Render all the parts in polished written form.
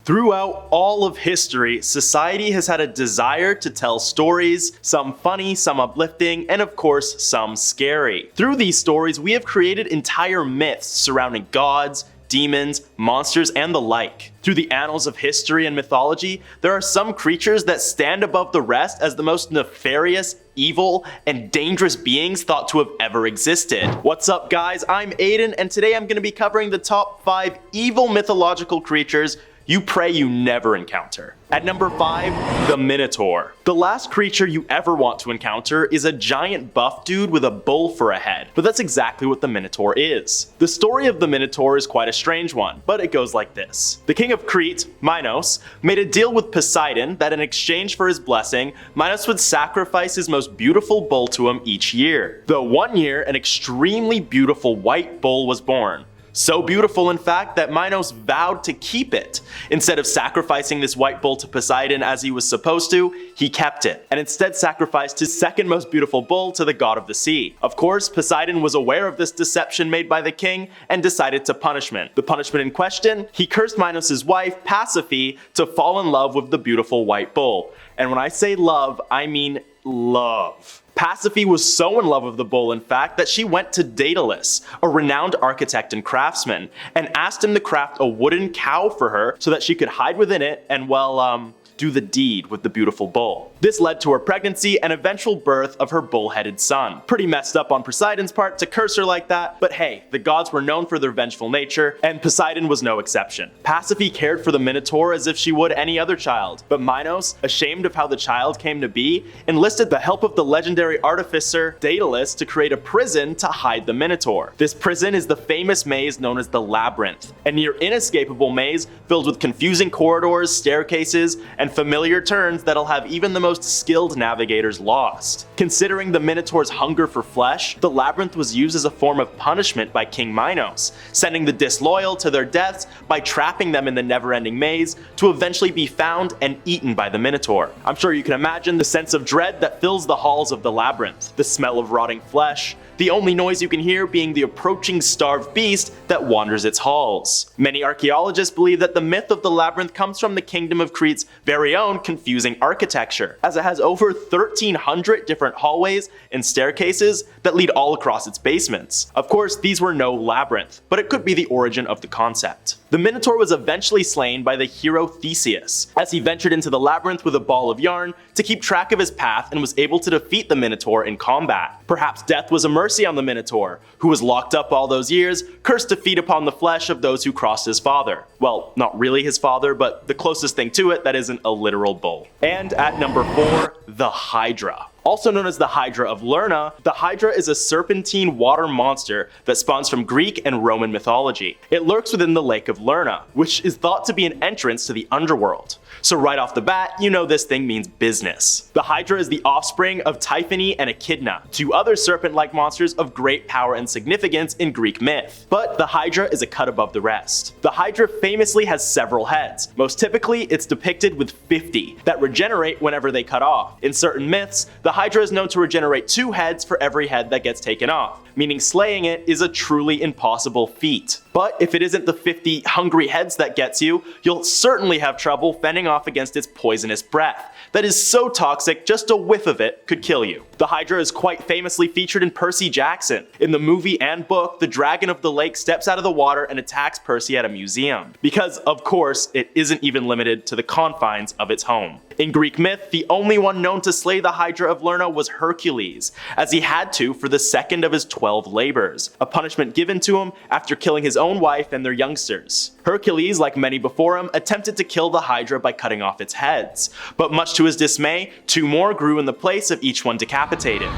Throughout all of history, society has had a desire to tell stories, some funny, some uplifting, and of course, some scary. Through these stories, we have created entire myths surrounding gods, demons, monsters, and the like. Through the annals of history and mythology, there are some creatures that stand above the rest as the most nefarious, evil, and dangerous beings thought to have ever existed. What's up, guys? I'm Aiden, and today I'm going to be covering the top 5 evil mythological creatures you pray you never encounter. At number 5, the Minotaur. The last creature you ever want to encounter is a giant buff dude with a bull for a head, but that's exactly what the Minotaur is. The story of the Minotaur is quite a strange one, but it goes like this. The king of Crete, Minos, made a deal with Poseidon that in exchange for his blessing, Minos would sacrifice his most beautiful bull to him each year. Though one year, an extremely beautiful white bull was born. So beautiful, in fact, that Minos vowed to keep it. Instead of sacrificing this white bull to Poseidon as he was supposed to, he kept it, and instead sacrificed his second most beautiful bull to the god of the sea. Of course, Poseidon was aware of this deception made by the king and decided to punish him. The punishment in question, he cursed Minos' wife, Pasiphae, to fall in love with the beautiful white bull. And when I say love, I mean love. Pasiphae was so in love with the bull, in fact, that she went to Daedalus, a renowned architect and craftsman, and asked him to craft a wooden cow for her so that she could hide within it and, well, do the deed with the beautiful bull. This led to her pregnancy and eventual birth of her bull-headed son. Pretty messed up on Poseidon's part to curse her like that, but hey, the gods were known for their vengeful nature, and Poseidon was no exception. Pasiphae cared for the Minotaur as if she would any other child, but Minos, ashamed of how the child came to be, enlisted the help of the legendary artificer Daedalus to create a prison to hide the Minotaur. This prison is the famous maze known as the Labyrinth, a near inescapable maze filled with confusing corridors, staircases, and familiar turns that'll have even the most skilled navigators lost. Considering the Minotaur's hunger for flesh, the labyrinth was used as a form of punishment by King Minos, sending the disloyal to their deaths by trapping them in the never-ending maze to eventually be found and eaten by the Minotaur. I'm sure you can imagine the sense of dread that fills the halls of the labyrinth, the smell of rotting flesh, the only noise you can hear being the approaching starved beast that wanders its halls. Many archaeologists believe that the myth of the labyrinth comes from the kingdom of Crete's very own confusing architecture, as it has over 1,300 different hallways and staircases that lead all across its basements. Of course, these were no labyrinth, but it could be the origin of the concept. The Minotaur was eventually slain by the hero Theseus, as he ventured into the labyrinth with a ball of yarn to keep track of his path and was able to defeat the Minotaur in combat. Perhaps death was a mercy on the Minotaur, who was locked up all those years, cursed to feed upon the flesh of those who crossed his father. Well, not really his father, but the closest thing to it that isn't a literal bull. And at number 4, the Hydra. Also known as the Hydra of Lerna, the Hydra is a serpentine water monster that spawns from Greek and Roman mythology. It lurks within the Lake of Lerna, which is thought to be an entrance to the underworld. So right off the bat, you know this thing means business. The Hydra is the offspring of Typhone and Echidna, two other serpent-like monsters of great power and significance in Greek myth. But the Hydra is a cut above the rest. The Hydra famously has several heads. Most typically, it's depicted with 50 that regenerate whenever they cut off. In certain myths, the Hydra is known to regenerate 2 heads for every head that gets taken off, meaning slaying it is a truly impossible feat. But if it isn't the 50 hungry heads that gets you, you'll certainly have trouble fending off against its poisonous breath. That is so toxic, just a whiff of it could kill you. The Hydra is quite famously featured in Percy Jackson. In the movie and book, the dragon of the lake steps out of the water and attacks Percy at a museum. Because, of course, it isn't even limited to the confines of its home. In Greek myth, the only one known to slay the Hydra of Lerna was Hercules, as he had to for the second of his 12 labors, a punishment given to him after killing his own wife and their youngsters. Hercules, like many before him, attempted to kill the Hydra by cutting off its heads, but much to his dismay, 2 more grew in the place of each one decapitated.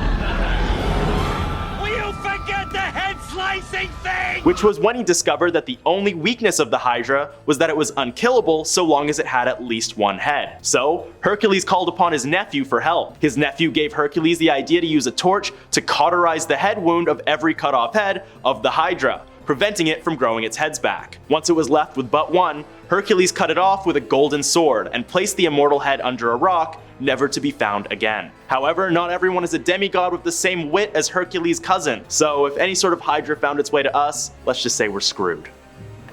Which was when he discovered that the only weakness of the Hydra was that it was unkillable so long as it had at least 1 head. So, Hercules called upon his nephew for help. His nephew gave Hercules the idea to use a torch to cauterize the head wound of every cut off head of the Hydra, preventing it from growing its heads back. Once it was left with but 1, Hercules cut it off with a golden sword and placed the immortal head under a rock, never to be found again. However, not everyone is a demigod with the same wit as Hercules' cousin, so if any sort of Hydra found its way to us, let's just say we're screwed.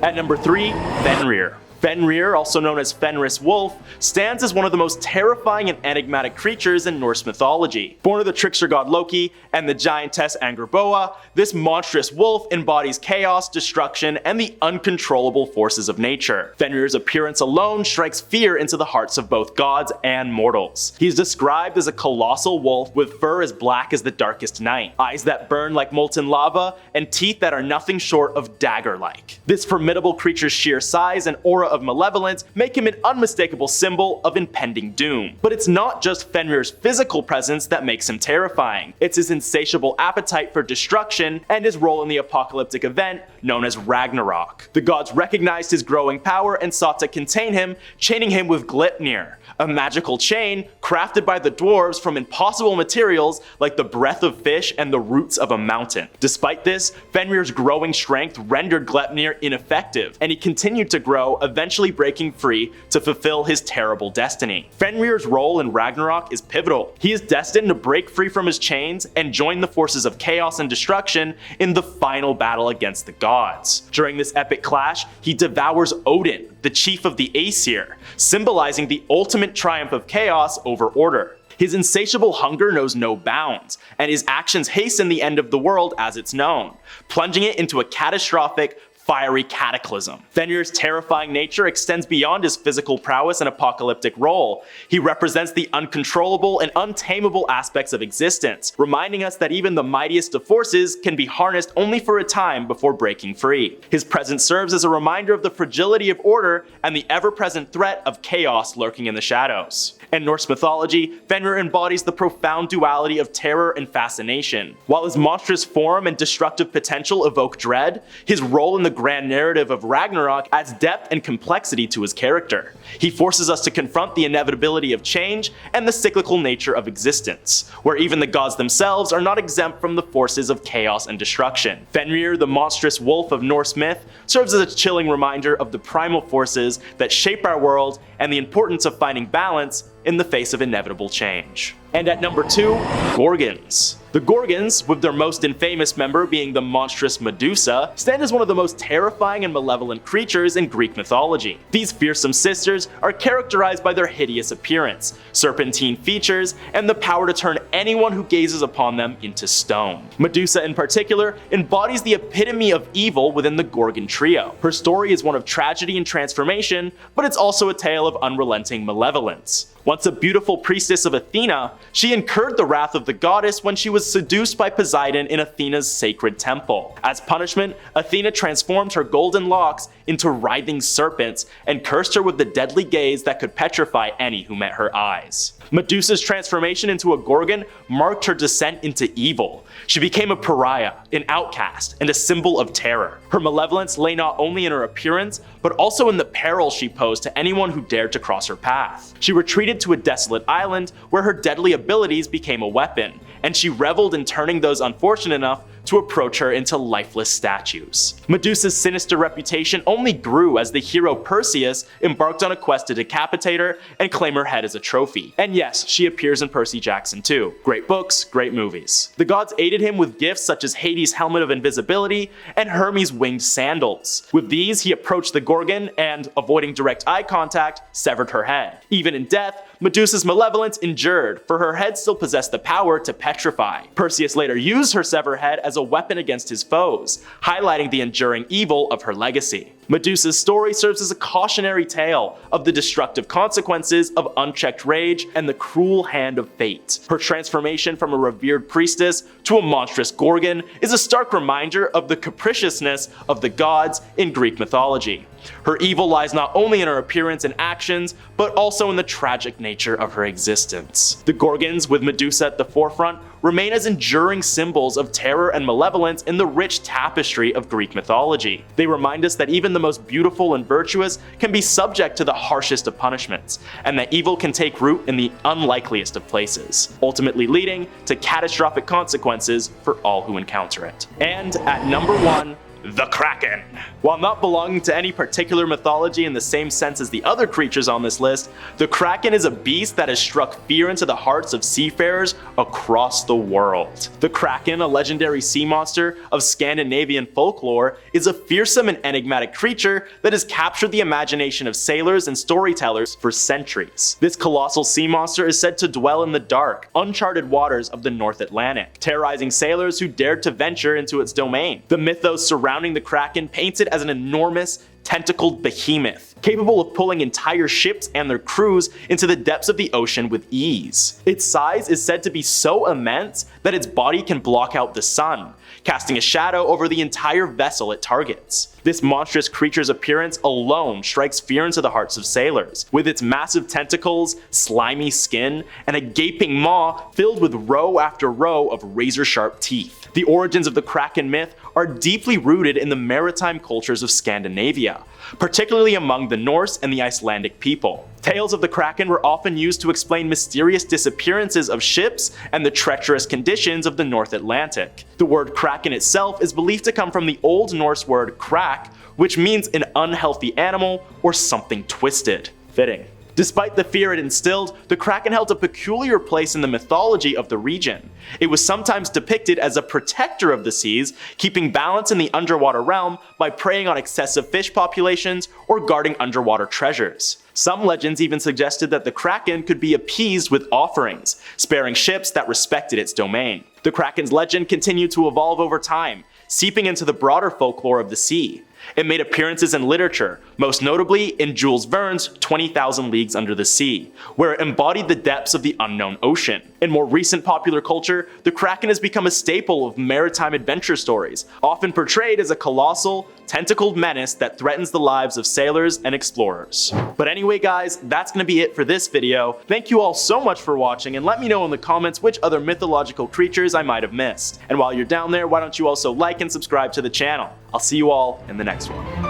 At number 3, Fenrir. Fenrir, also known as Fenris Wolf, stands as one of the most terrifying and enigmatic creatures in Norse mythology. Born of the trickster god Loki and the giantess Angerboa, this monstrous wolf embodies chaos, destruction, and the uncontrollable forces of nature. Fenrir's appearance alone strikes fear into the hearts of both gods and mortals. He is described as a colossal wolf with fur as black as the darkest night, eyes that burn like molten lava, and teeth that are nothing short of dagger-like. This formidable creature's sheer size and aura of malevolence make him an unmistakable symbol of impending doom. But it's not just Fenrir's physical presence that makes him terrifying. It's his insatiable appetite for destruction and his role in the apocalyptic event known as Ragnarok. The gods recognized his growing power and sought to contain him, chaining him with Gleipnir, a magical chain crafted by the dwarves from impossible materials like the breath of fish and the roots of a mountain. Despite this, Fenrir's growing strength rendered Gleipnir ineffective, and he continued to grow, eventually breaking free to fulfill his terrible destiny. Fenrir's role in Ragnarok is pivotal. He is destined to break free from his chains and join the forces of chaos and destruction in the final battle against the gods. During this epic clash, he devours Odin, the chief of the Aesir, symbolizing the ultimate triumph of chaos over order. His insatiable hunger knows no bounds, and his actions hasten the end of the world as it's known, plunging it into a catastrophic, fiery cataclysm. Fenrir's terrifying nature extends beyond his physical prowess and apocalyptic role. He represents the uncontrollable and untamable aspects of existence, reminding us that even the mightiest of forces can be harnessed only for a time before breaking free. His presence serves as a reminder of the fragility of order and the ever-present threat of chaos lurking in the shadows. In Norse mythology, Fenrir embodies the profound duality of terror and fascination. While his monstrous form and destructive potential evoke dread, his role in the grand narrative of Ragnarok adds depth and complexity to his character. He forces us to confront the inevitability of change and the cyclical nature of existence, where even the gods themselves are not exempt from the forces of chaos and destruction. Fenrir, the monstrous wolf of Norse myth, serves as a chilling reminder of the primal forces that shape our world and the importance of finding balance in the face of inevitable change. And at number 2, Gorgons. The Gorgons, with their most infamous member being the monstrous Medusa, stand as one of the most terrifying and malevolent creatures in Greek mythology. These fearsome sisters are characterized by their hideous appearance, serpentine features, and the power to turn anyone who gazes upon them into stone. Medusa in particular embodies the epitome of evil within the Gorgon trio. Her story is one of tragedy and transformation, but it's also a tale of unrelenting malevolence. Once a beautiful priestess of Athena, she incurred the wrath of the goddess when she was seduced by Poseidon in Athena's sacred temple. As punishment, Athena transformed her golden locks into writhing serpents and cursed her with the deadly gaze that could petrify any who met her eyes. Medusa's transformation into a Gorgon marked her descent into evil. She became a pariah, an outcast, and a symbol of terror. Her malevolence lay not only in her appearance, but also in the peril she posed to anyone who dared to cross her path. She retreated to a desolate island where her deadly abilities became a weapon, and she reveled in turning those unfortunate enough to approach her into lifeless statues. Medusa's sinister reputation only grew as the hero Perseus embarked on a quest to decapitate her and claim her head as a trophy. And yes, she appears in Percy Jackson too. Great books, great movies. The gods aided him with gifts such as Hades' helmet of invisibility and Hermes' winged sandals. With these, he approached the Gorgon and, avoiding direct eye contact, severed her head. Even in death, Medusa's malevolence endured, for her head still possessed the power to petrify. Perseus later used her severed head as a weapon against his foes, highlighting the enduring evil of her legacy. Medusa's story serves as a cautionary tale of the destructive consequences of unchecked rage and the cruel hand of fate. Her transformation from a revered priestess to a monstrous Gorgon is a stark reminder of the capriciousness of the gods in Greek mythology. Her evil lies not only in her appearance and actions, but also in the tragic nature of her existence. The Gorgons, with Medusa at the forefront, remain as enduring symbols of terror and malevolence in the rich tapestry of Greek mythology. They remind us that even the most beautiful and virtuous can be subject to the harshest of punishments, and that evil can take root in the unlikeliest of places, ultimately leading to catastrophic consequences for all who encounter it. And at number 1, the Kraken. While not belonging to any particular mythology in the same sense as the other creatures on this list, the Kraken is a beast that has struck fear into the hearts of seafarers across the world. The Kraken, a legendary sea monster of Scandinavian folklore, is a fearsome and enigmatic creature that has captured the imagination of sailors and storytellers for centuries. This colossal sea monster is said to dwell in the dark, uncharted waters of the North Atlantic, terrorizing sailors who dared to venture into its domain. The mythos surrounding the Kraken paints it as an enormous, tentacled behemoth, capable of pulling entire ships and their crews into the depths of the ocean with ease. Its size is said to be so immense that its body can block out the sun, casting a shadow over the entire vessel it targets. This monstrous creature's appearance alone strikes fear into the hearts of sailors, with its massive tentacles, slimy skin, and a gaping maw filled with row after row of razor-sharp teeth. The origins of the Kraken myth are deeply rooted in the maritime cultures of Scandinavia, particularly among the Norse and the Icelandic people. Tales of the Kraken were often used to explain mysterious disappearances of ships and the treacherous conditions of the North Atlantic. The word Kraken itself is believed to come from the Old Norse word krak, which means an unhealthy animal or something twisted. Fitting. Despite the fear it instilled, the Kraken held a peculiar place in the mythology of the region. It was sometimes depicted as a protector of the seas, keeping balance in the underwater realm by preying on excessive fish populations or guarding underwater treasures. Some legends even suggested that the Kraken could be appeased with offerings, sparing ships that respected its domain. The Kraken's legend continued to evolve over time, seeping into the broader folklore of the sea. It made appearances in literature, most notably in Jules Verne's 20,000 Leagues Under the Sea, where it embodied the depths of the unknown ocean. In more recent popular culture, the Kraken has become a staple of maritime adventure stories, often portrayed as a colossal, tentacled menace that threatens the lives of sailors and explorers. But anyway guys, that's gonna be it for this video. Thank you all so much for watching, and let me know in the comments which other mythological creatures I might have missed. And while you're down there, why don't you also like and subscribe to the channel. I'll see you all in the next one.